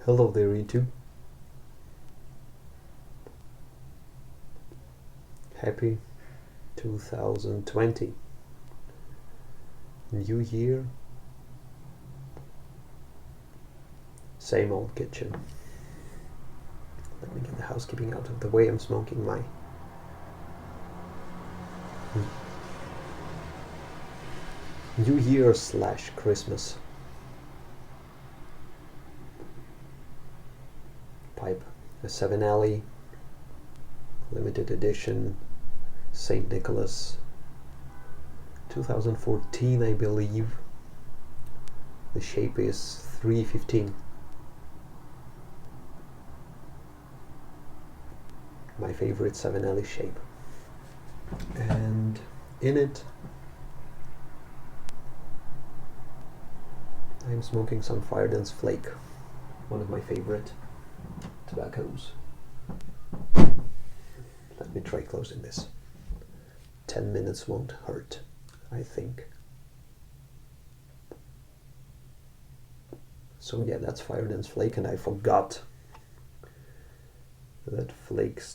Hello there, YouTube. Happy 2020. New year. Same old kitchen. Let me get the housekeeping out of the way. I'm smoking my New Year / Christmas pipe. A 7 Alley limited edition St. Nicholas 2014, I believe. The shape is 315. My favorite 7 Alley shape. And in it I'm smoking some Fire Dance Flake, one of my favorite tobaccos. Let me try closing this. 10 minutes won't hurt, I think. So yeah, that's Fire Dance Flake, and I forgot that flakes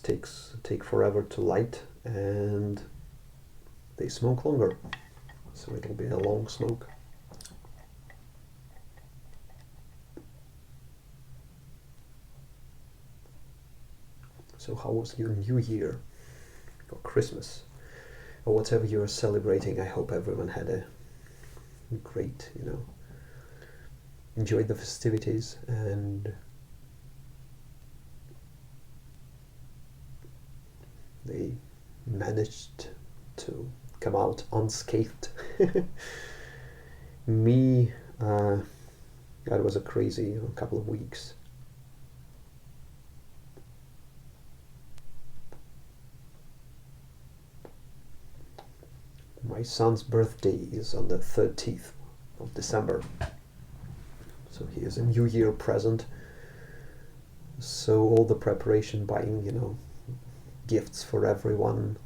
take forever to light, and they smoke longer, so it'll be a long smoke. So how was your New Year or Christmas or whatever you're celebrating? I hope everyone had a great, enjoyed the festivities and they managed to come out unscathed. Me, that was a crazy couple of weeks. My son's birthday is on the 13th of December, so he is a New Year present. So all the preparation, buying, gifts for everyone,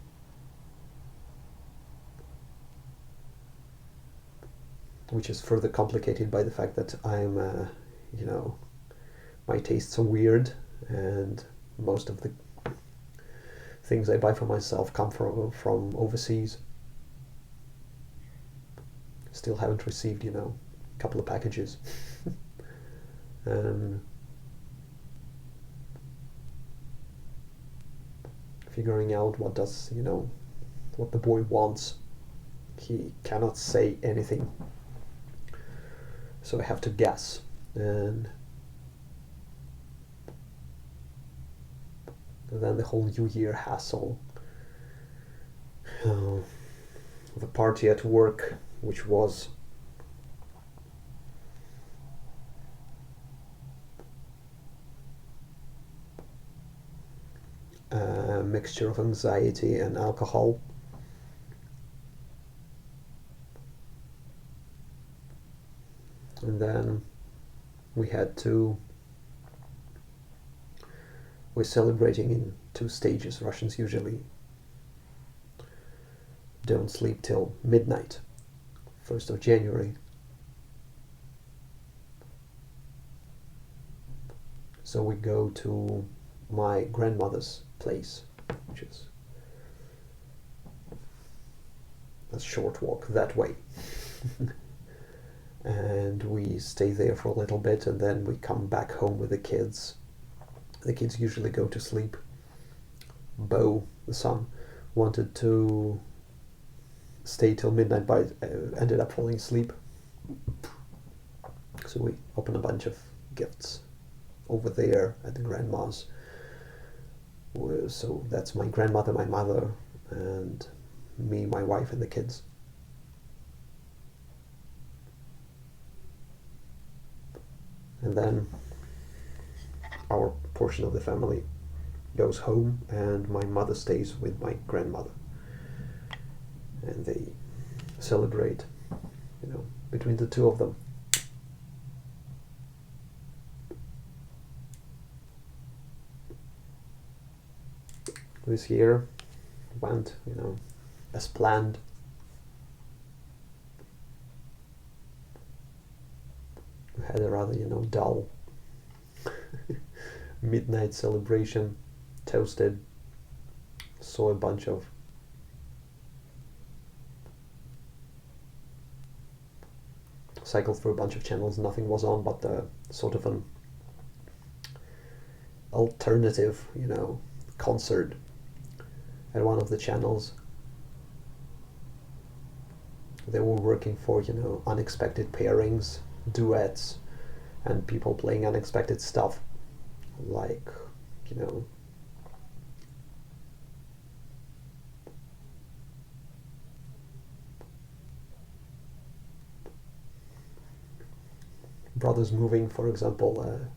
which is further complicated by the fact that I'm, my tastes are weird, and most of the things I buy for myself come from overseas. Still haven't received, a couple of packages. And figuring out what the boy wants. He cannot say anything, so I have to guess. And then the whole New Year hassle. The party at work, which was a mixture of anxiety and alcohol. And then we're celebrating in 2 stages. Russians usually don't sleep till midnight, 1st of January. So we go to my grandmother's place, which is a short walk that way. And we stay there for a little bit, and then we come back home with the kids. The kids usually go to sleep. Bo, the son, wanted to stay till midnight, but ended up falling asleep. So we open a bunch of gifts over there at the grandma's. So that's my grandmother, my mother, and me, my wife, and the kids. And then our portion of the family goes home, and my mother stays with my grandmother. And they celebrate, between the two of them. This year went, as planned. We had a rather, dull midnight celebration, toasted, saw a bunch of cycled through a bunch of channels. Nothing was on but the sort of an alternative, concert at one of the channels. They were working for, unexpected pairings, duets, and people playing unexpected stuff, like, Brothers Moving, for example, a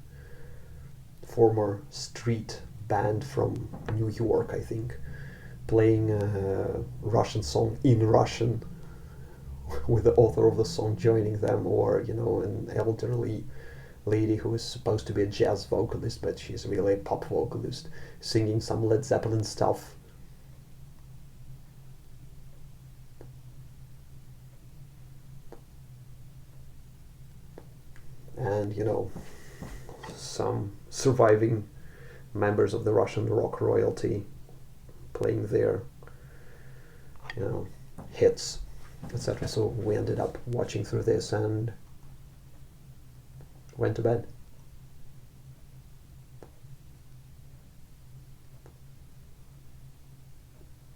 former street band from New York, I think, playing a Russian song in Russian, with the author of the song joining them, or an elderly lady who is supposed to be a jazz vocalist, but she's really a pop vocalist, singing some Led Zeppelin stuff. And some surviving members of the Russian rock royalty playing their hits, etc. So we ended up watching through this and went to bed.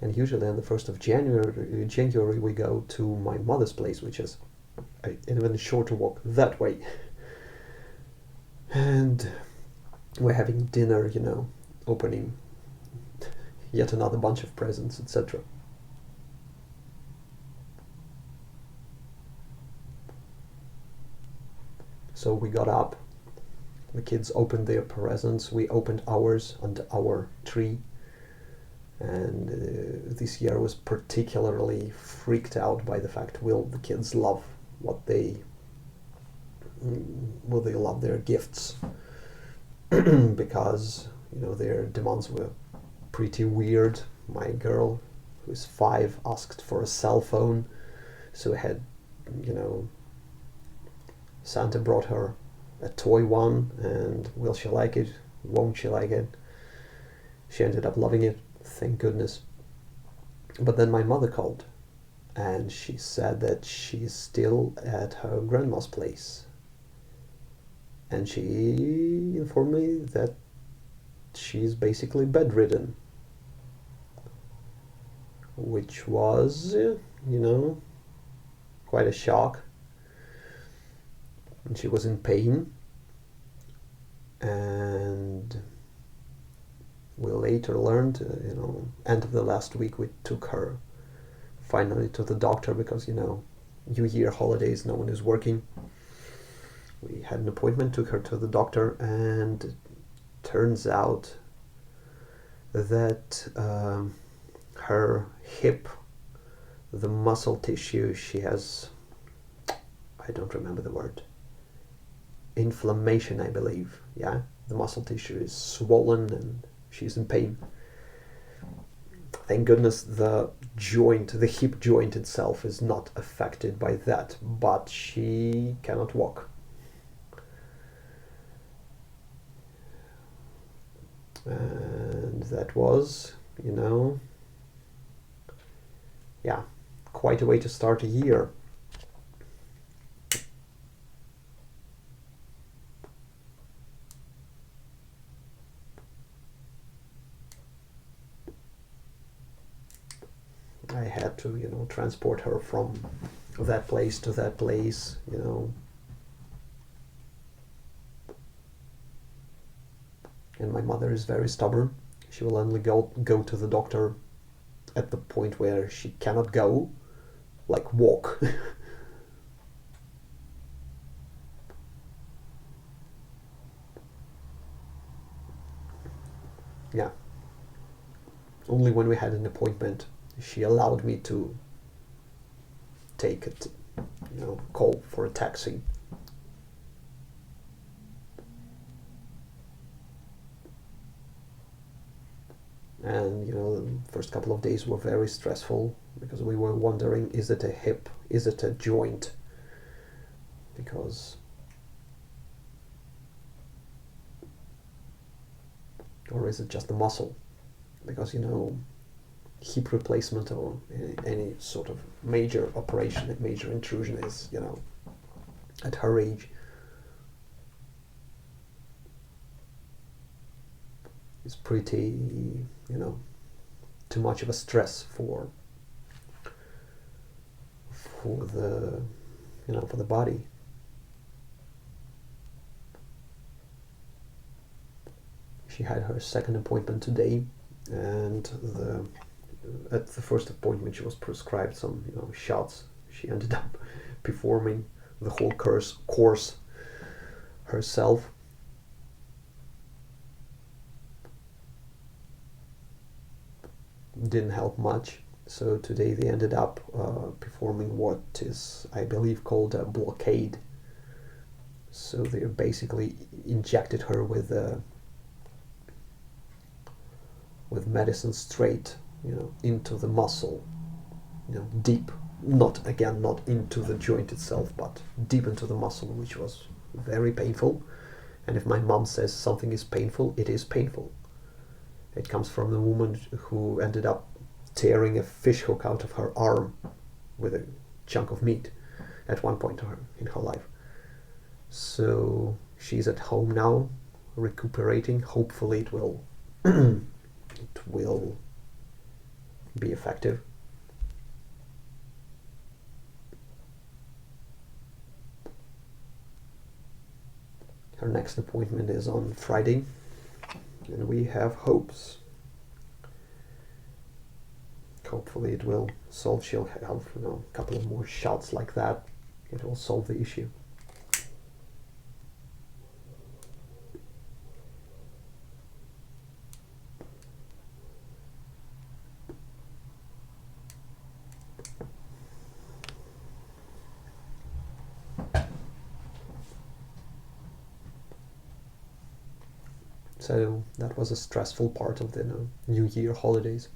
And usually on the 1st of January we go to my mother's place, which is an even shorter walk that way. And we're having dinner, opening yet another bunch of presents, etc. So we got up, the kids opened their presents, we opened ours under our tree, and this year was particularly freaked out by the fact, will the kids love will they love their gifts? Because their demands were pretty weird. My girl, who's 5, asked for a cell phone, so we had Santa brought her a toy one, and will she like it, won't she like it? She ended up loving it, thank goodness. But then my mother called, and she said that she's still at her grandma's place. And she informed me that she's basically bedridden, which was, quite a shock. And she was in pain, and we later learned, end of the last week, we took her finally to the doctor because, New Year holidays, no one is working. We had an appointment, took her to the doctor, and it turns out that her hip, the muscle tissue, she has, I don't remember the word, inflammation, I believe. Yeah, the muscle tissue is swollen and she's in pain. Thank goodness the hip joint itself is not affected by that, but she cannot walk. And that was, quite a way to start a year. I had to, transport her from that place to that place, And my mother is very stubborn. She will only go to the doctor at the point where she cannot go, like walk. Yeah. Only when we had an appointment, she allowed me to take it, call for a taxi. And the first couple of days were very stressful because we were wondering, is it a hip, is it a joint? Because or is it just the muscle? Because hip replacement or any sort of major operation, a major intrusion is, at her age, is pretty, too much of a stress for the, for the body. She had her second appointment today, and at the first appointment she was prescribed some shots. She ended up performing the whole course herself. Didn't help much. So today they ended up performing what is, I believe, called a blockade. So they basically injected her with medicine straight, into the muscle, deep. Not into the joint itself, but deep into the muscle, which was very painful. And if my mom says something is painful, it is painful. It comes from the woman who ended up tearing a fish hook out of her arm with a chunk of meat at one point in her life. So she's at home now, recuperating. Hopefully it will be effective. Her next appointment is on Friday, and we have hopes. Hopefully it will solve. She'll have a couple of more shots like that. It will solve the issue. So that was a stressful part of the New Year holidays.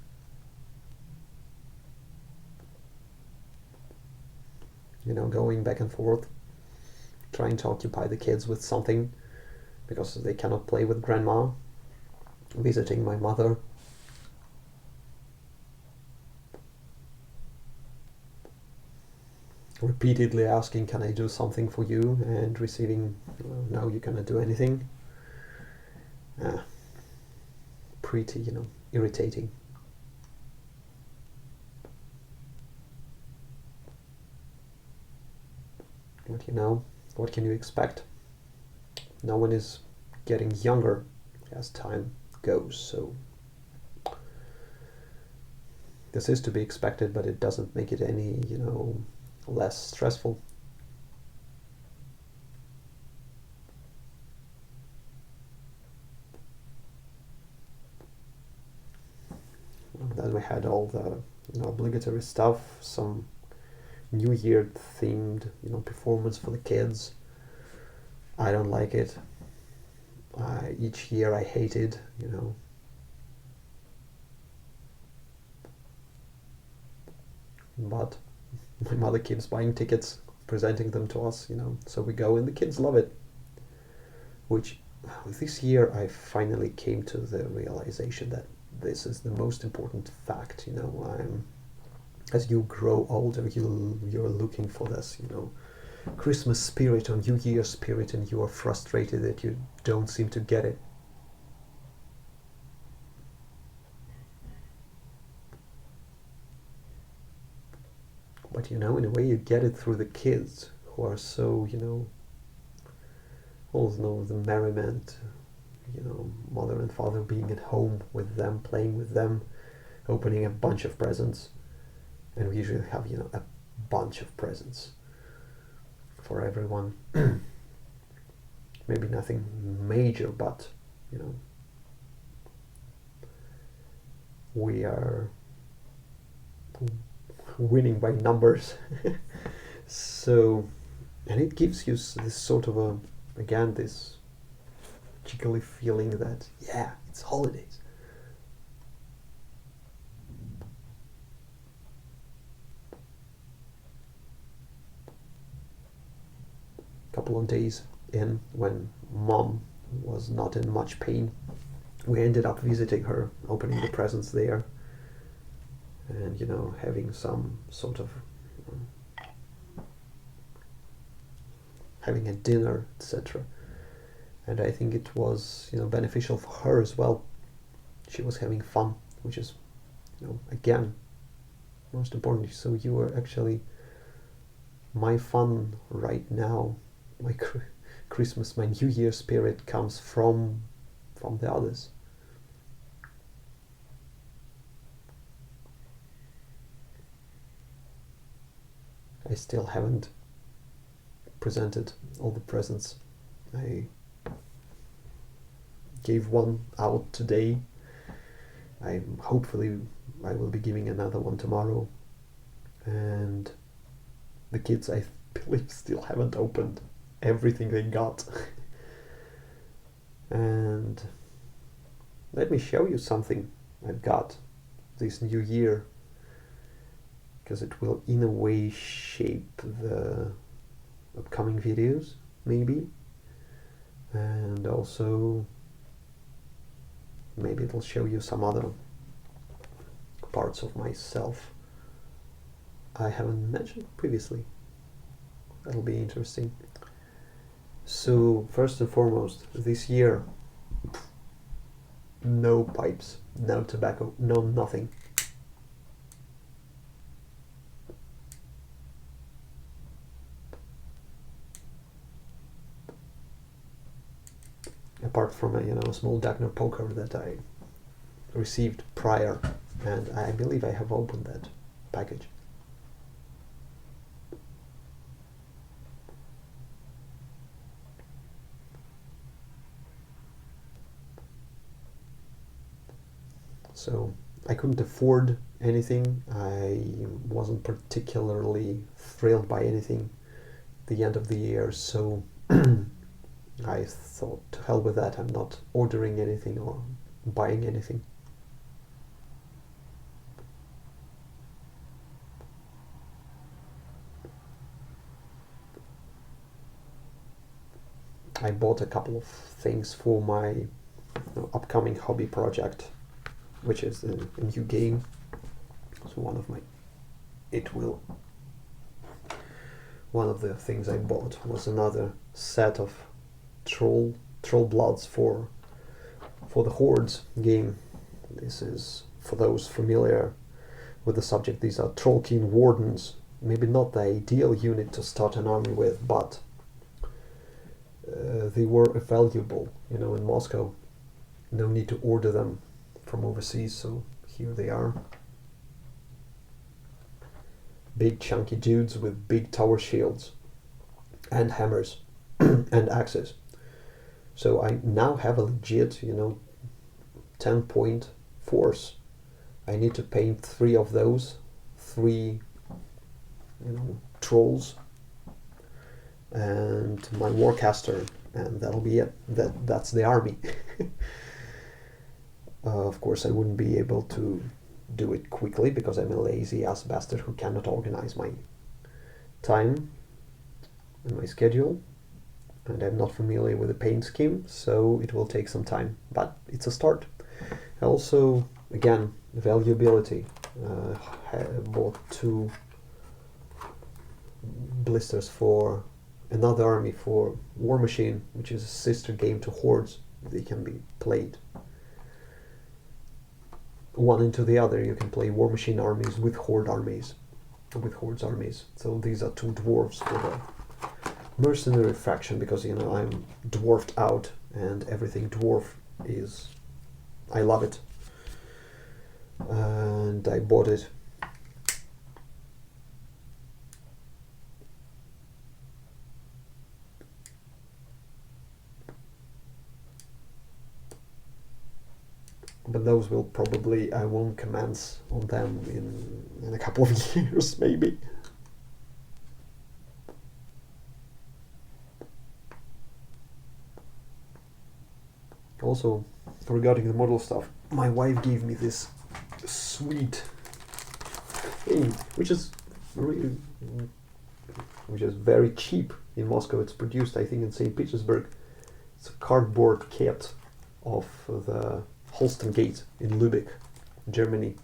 Going back and forth, trying to occupy the kids with something because they cannot play with grandma, visiting my mother. Repeatedly asking, can I do something for you? And receiving, no, you cannot do anything. Pretty, irritating. But what can you expect? No one is getting younger as time goes, so this is to be expected, but it doesn't make it any, less stressful. Then we had all the obligatory stuff, some New Year themed performance for the kids. I don't like it. Each year I hate it. But my mother keeps buying tickets, presenting them to us, so we go and the kids love it. Which this year I finally came to the realization that this is the most important fact. As you grow older, you're looking for this, Christmas spirit or New Year spirit, and you are frustrated that you don't seem to get it. But in a way you get it through the kids who are so, all the merriment, mother and father being at home with them, playing with them, opening a bunch of presents. And we usually have, a bunch of presents for everyone. Maybe nothing major, but, we are winning by numbers. So, and it gives you this sort of this jiggly feeling that, yeah, it's holidays. Couple of days in, when mom was not in much pain, we ended up visiting her, opening the presents there, and having some sort of having a dinner, etc. And I think it was beneficial for her as well. She was having fun, which is again most important. So you are actually my fun right now. My Christmas, my New Year spirit comes from the others. I still haven't presented all the presents. I gave one out today. Hopefully I will be giving another one tomorrow, and the kids, I believe, still haven't opened everything they got. And let me show you something I've got this new year, because it will in a way shape the upcoming videos, maybe, and also maybe it'll show you some other parts of myself I haven't mentioned previously. That'll be interesting. So first and foremost, this year, no pipes, no tobacco, no nothing. Apart from a small Dagner poker that I received prior, and I believe I have opened that package. So I couldn't afford anything. I wasn't particularly thrilled by anything at the end of the year, so I thought, to hell with that, I'm not ordering anything or buying anything. I bought a couple of things for my upcoming hobby project, which is a new game. So one of the things I bought was another set of troll bloods for the Hordes game. This is, for those familiar with the subject, these are Trollkin Wardens. Maybe not the ideal unit to start an army with, but they were valuable, in Moscow. No need to order them from overseas, so here they are. Big chunky dudes with big tower shields and hammers and axes. So I now have a legit 10-point force. I need to paint 3 of those, 3 trolls, and my warcaster, and that'll be it. That's the army. Of course I wouldn't be able to do it quickly because I'm a lazy ass bastard who cannot organize my time and my schedule, and I'm not familiar with the paint scheme, so it will take some time, but it's a start. Also, again, valuability. I bought 2 blisters for another army for War Machine, which is a sister game to Hordes. They can be played one into the other. You can play War Machine armies with Hordes armies. So these are 2 dwarves for the mercenary faction, because I'm dwarfed out, and everything dwarf is, I love it, and I bought it. But those will probably, I won't commence on them in a couple of years, maybe. Also, regarding the model stuff, my wife gave me this sweet thing, which is very cheap in Moscow. It's produced, I think, in St. Petersburg. It's a cardboard kit of the Holsten Gate in Lübeck, Germany.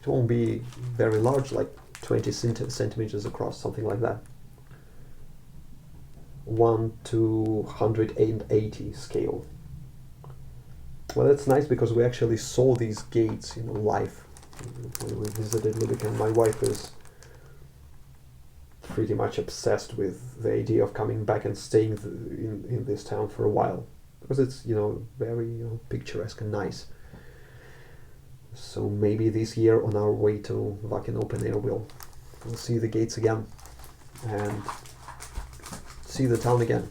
It won't be very large, like 20 centimeters across, something like that. 1 to 180 scale. Well, that's nice because we actually saw these gates, live. We visited Lübeck, and my wife is pretty much obsessed with the idea of coming back and staying in this town for a while, because it's very picturesque and nice. So maybe this year on our way to Wacken Open Air we'll see the gates again and see the town again.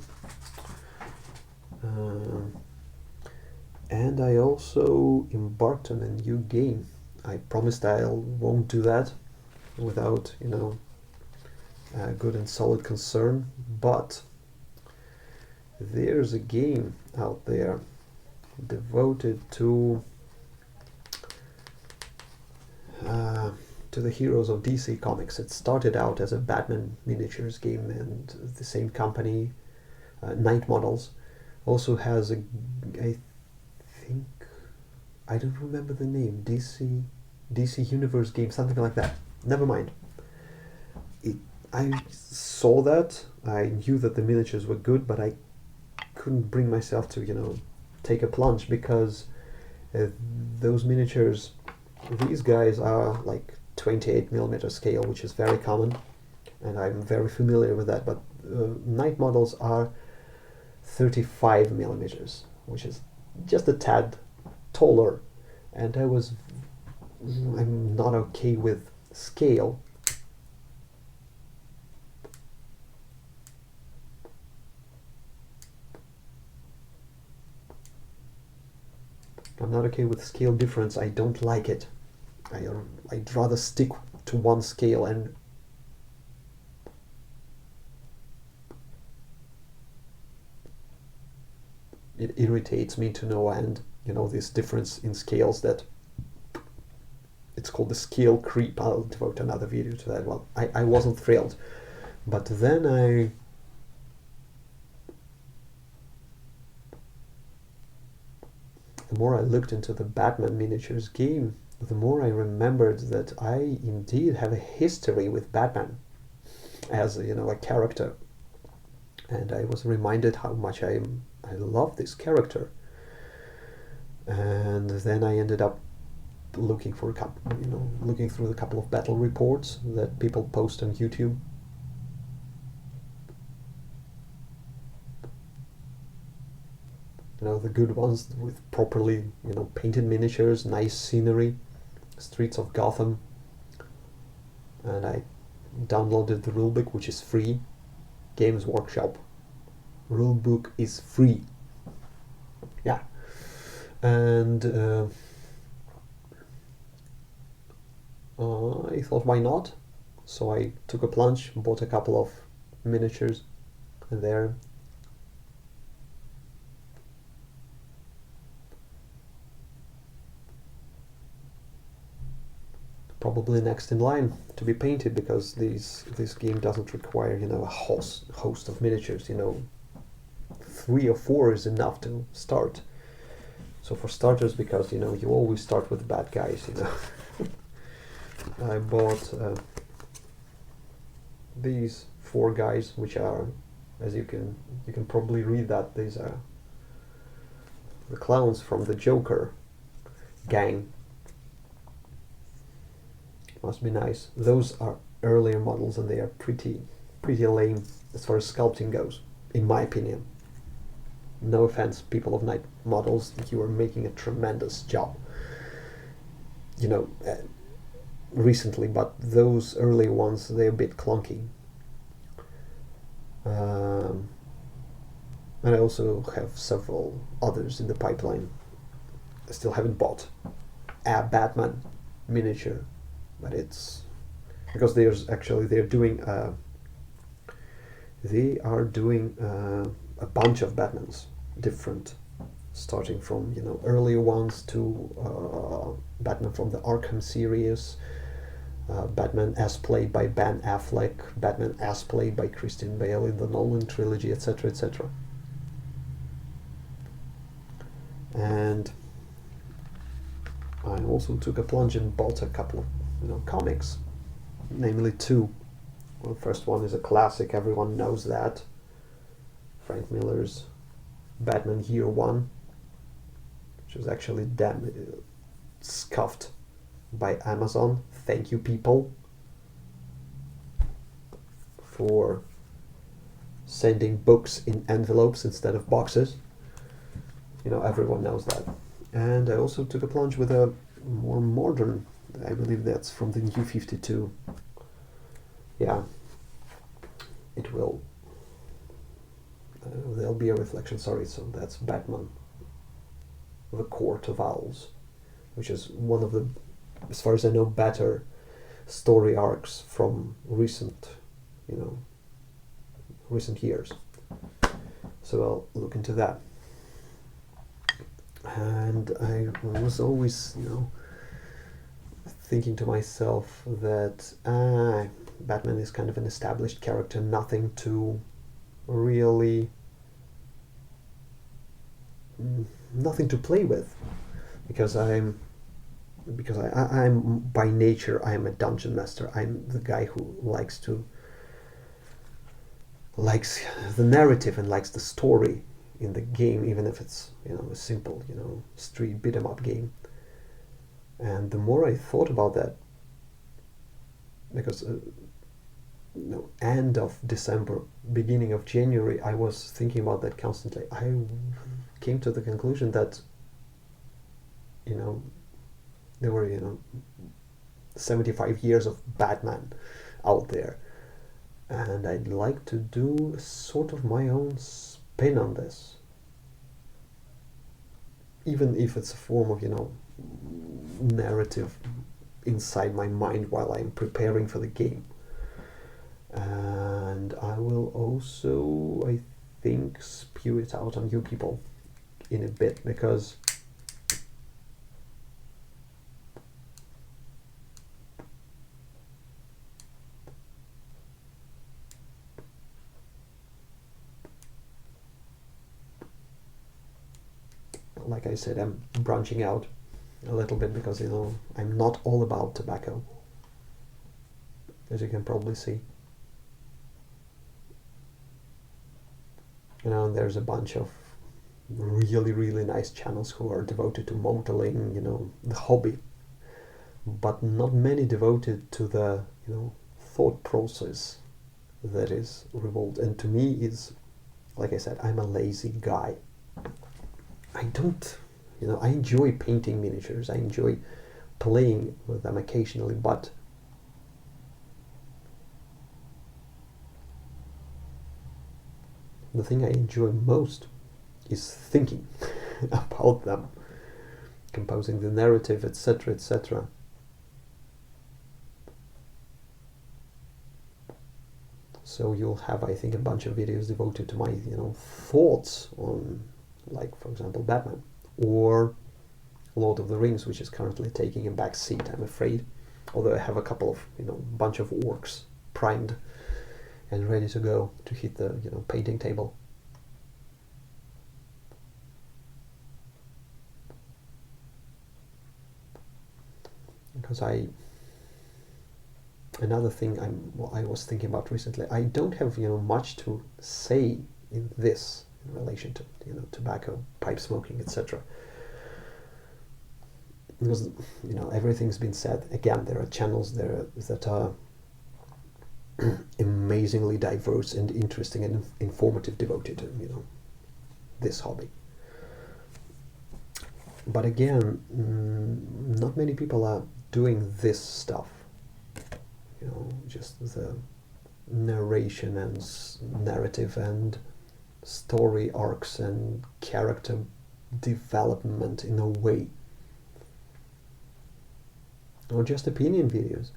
And I also embarked on a new game. I promised I won't do that without good and solid concern, but there's a game out there devoted to the heroes of DC Comics. It started out as a Batman miniatures game, and the same company, Night Models, also has I don't remember the name, DC Universe game, something like that. Never mind. I saw that, I knew that the miniatures were good, but I couldn't bring myself to, take a plunge, because those miniatures, these guys are like 28mm scale, which is very common, and I'm very familiar with that, but Night Models are 35mm, which is just a tad taller, and I'm not okay with scale. I'm not okay with scale difference. I don't like it. I'd rather stick to one scale, and it irritates me to no end, this difference in scales, that it's called the scale creep. I'll devote another video to that. Well, I wasn't thrilled, but then the more I looked into the Batman miniatures game, the more I remembered that I indeed have a history with Batman as a character, and I was reminded how much I love this character. And then I ended up looking through a couple of battle reports that people post on YouTube. The good ones with properly painted miniatures, nice scenery, streets of Gotham. And I downloaded the rulebook, which is free. Games Workshop rulebook is free. Yeah. And I thought, why not? So I took a plunge, bought a couple of miniatures, and there probably next in line to be painted, because this game doesn't require a host of miniatures. 3 or 4 is enough to start. So for starters, because you always start with the bad guys, I bought these 4 guys, which are, as you can probably read that, these are the clowns from the Joker gang. Must be nice. Those are earlier models, and they are pretty lame as far as sculpting goes, in my opinion. No offense, people of Night Models, you are making a tremendous job, recently, but those early ones, they're a bit clunky. And I also have several others in the pipeline. I still haven't bought a Batman miniature, but it's because they are doing a bunch of Batmans, different, starting from earlier ones to Batman from the Arkham series, Batman as played by Ben Affleck, Batman as played by Christian Bale in the Nolan trilogy, etc., etc. And I also took a plunge and bought a couple of comics, namely two. Well, the first one is a classic, everyone knows that. Frank Miller's Batman Year One, which was actually scuffed by Amazon. Thank you, people, for sending books in envelopes instead of boxes. Everyone knows that. And I also took a plunge with a more modern, I believe that's from the New 52. Yeah, it will. There'll be a reflection, sorry, so that's Batman, The Court of Owls, which is one of the, as far as I know, better story arcs from recent years. So I'll look into that. And I was always, thinking to myself that Batman is kind of an established character, nothing to play with, because I'm by nature I am a dungeon master. I'm the guy who likes the narrative and likes the story in the game, even if it's a simple street beat 'em up game. And the more I thought about that, because end of December, beginning of January, I was thinking about that constantly. I came to the conclusion that there were 75 years of Batman out there, and I'd like to do sort of my own spin on this, even if it's a form of narrative inside my mind while I'm preparing for the game. And I will also, I think, spew it out on you people in a bit, because like I said, I'm branching out a little bit, because I'm not all about tobacco, as you can probably see. There's a bunch of really, really nice channels who are devoted to modeling, the hobby, but not many devoted to the, thought process that is revolved. And to me, is, like I said, I'm a lazy guy. I don't, I enjoy painting miniatures. I enjoy playing with them occasionally, but the thing I enjoy most is thinking about them, composing the narrative, etc., etc. So you'll have, I think, a bunch of videos devoted to my, thoughts on, like, for example, Batman, or Lord of the Rings, which is currently taking a back seat, I'm afraid. Although I have a couple of, bunch of orcs primed and ready to go to hit the, painting table. Because another thing I was thinking about recently, I don't have, much to say in this in relation to, tobacco, pipe smoking, etc. Because, everything's been said. Again, there are channels there that are amazingly diverse and interesting and informative, devoted to, this hobby. But again, not many people are doing this stuff. Just the narration and narrative and story arcs and character development in a way. Or just opinion videos.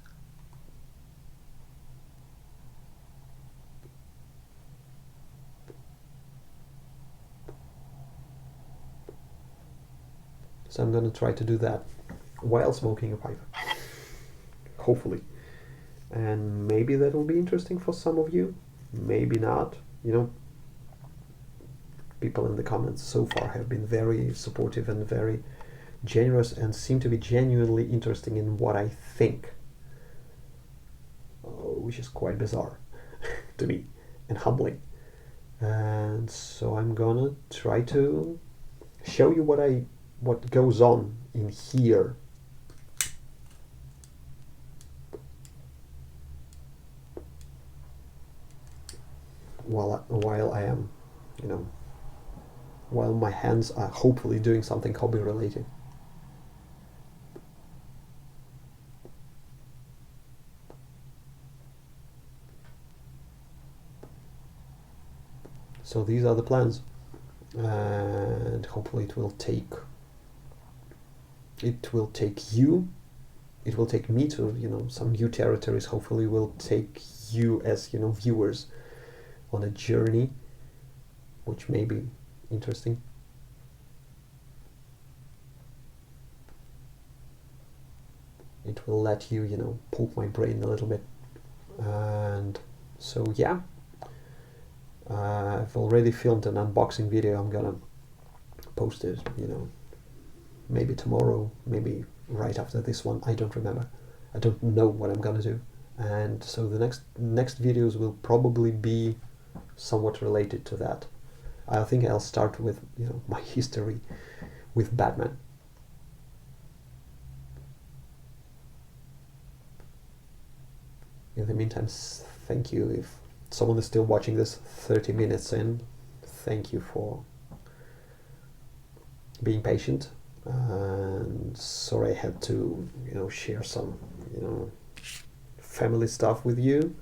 So I'm going to try to do that while smoking a pipe. Hopefully. And maybe that will be interesting for some of you. Maybe not. People in the comments so far have been very supportive and very generous and seem to be genuinely interested in what I think, which is quite bizarre to me and humbling. And so I'm gonna try to show you what goes on in here. While I am, while my hands are hopefully doing something hobby related. So these are the plans, and hopefully it will take me to some new territories. Hopefully will take you as viewers on a journey which may be interesting. It will let you poke my brain a little bit. And so yeah, I've already filmed an unboxing video. I'm gonna post it maybe tomorrow, maybe right after this one. I don't remember. I don't know what I'm gonna do. And so the next videos will probably be somewhat related to that. I think I'll start with my history with Batman. In the meantime, thank you. If someone is still watching this 30 minutes in, thank you for being patient. And sorry I had to share some family stuff with you.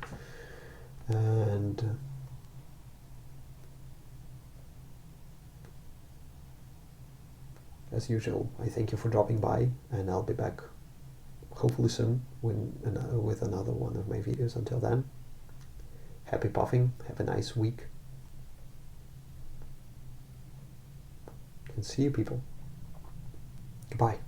And as usual, I thank you for dropping by, and I'll be back hopefully soon with another one of my videos. Until then, happy puffing, have a nice week, and see you people. Goodbye.